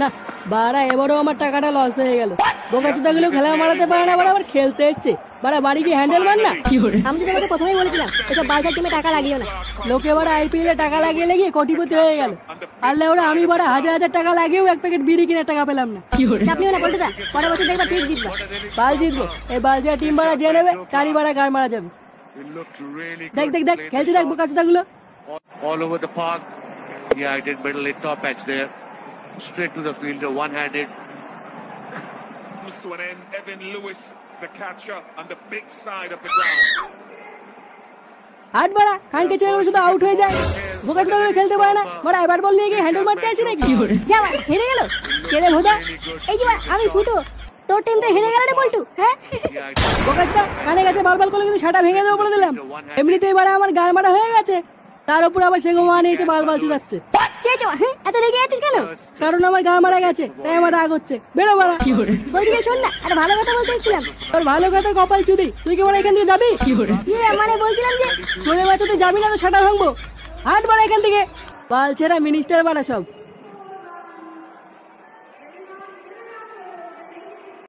না বাড়া, এবারও আমার টাকাটা লস হয়ে গেল। বোকাচোদাগুলো খেলা মারাতে পারে না, আবার খেলতে এসছে। বাড়া বাড়ি কি হ্যান্ডেল মান না? আমি তো তোমাকে প্রথমেই বলেছিলাম এসব বালছাল টিমে টাকা লাগিও না। লোকে বাড়া আইপিএল এ টাকা লাগিয়ে লেগে কোটিপতি হয়ে গেল। আল্লাহ ওরা আমি বাড়া হাজার হাজার টাকা লাগিয়েও এক প্যাকেট বিড়ি কিনে টাকা পেলাম না। চাপ নিও না পল্টুদা, পরের বছর দেখবা ঠিক জিতবা। বাল জিতবো, এই বালজিয়া টিম বাড়া যে নেবে তারই বাড়া গাড় মারা যাবে। It looked really দেখ good. দেখ দেখ খেলছে দেখ বোকাচোদাগুলো। All over the park. Yeah, I did middle it top edge there. Straight to the fielder, one-handed. Comes to an end. Evan Lewis, the catcher, on the big side of the ground. হাট বাড়া, খানকে ছেলে শুধু out হয়ে যায়। বোকাচোদাগুলো খেলতে পারে না, বাড়া এবার বল নিয়ে গিয়ে হ্যান্ডেল মারতে আসি নাকি? যা বাড়া, হেরে গেল। কেড়ে ভোদা এই যে বাড়া, আমি ফুটো, তোর টিম তো হেরে গেল রে পল্টু। হ্যাঁ বোকাচোদা কানে গেছে বারবার করে কিন্তু সেটা ভেঙে দেবো বলে দিলাম। এমনিতেই বাড়া আমার গাড় মারা হয়ে গেছে, তার উপর আবার সেগো মানে এসে বাল বাল চুদাচ্ছে। কে আছে বাড়া? হ্যাঁ, এত রেগে যাচ্ছিস কেন? কারণ আমার গা মারা গেছে তাই আমার রাগ হচ্ছে। বেরো বাড়া। বলছি শোন না, একটা ভালো কথা বলতে এসেছিলাম। তোর ভালো কথা কপাল চুদি, তুই কি বাড়া এখান থেকে যাবি? মানে বলছিলাম যে চলে বাচ্চা তুই যাবি না তো সেটা ভাঙবো। হাট বাড়া এখান থেকে, পাল ছেড়া মিনিস্টার বাড়া সব।